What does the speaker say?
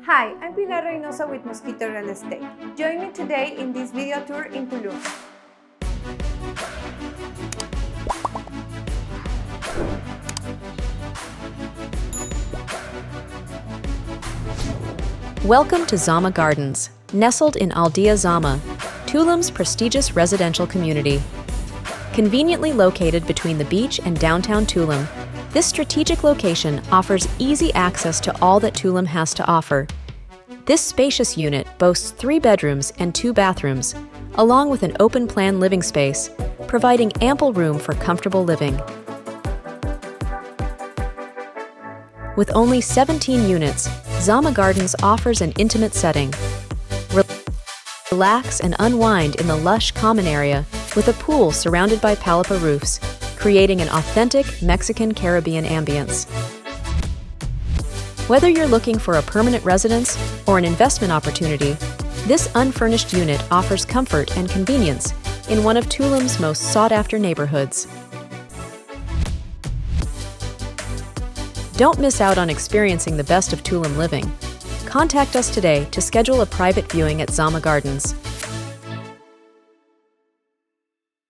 Hi, I'm Pilar Reynoso with Moskito Real Estate. Join me today in this video tour in Tulum. Welcome to Zama Gardens, nestled in Aldea, Zama, Tulum's prestigious residential community. Conveniently located between the beach and downtown Tulum, this strategic location offers easy access to all that Tulum has to offer. This spacious unit boasts 3 bedrooms and 2 bathrooms, along with an open-plan living space, providing ample room for comfortable living. With only 17 units, Zama Gardens offers an intimate setting. Relax and unwind in the lush common area with a pool surrounded by palapa roofs, creating an authentic Mexican Caribbean ambience. Whether you're looking for a permanent residence or an investment opportunity, this unfurnished unit offers comfort and convenience in one of Tulum's most sought-after neighborhoods. Don't miss out on experiencing the best of Tulum living. Contact us today to schedule a private viewing at Zama Gardens.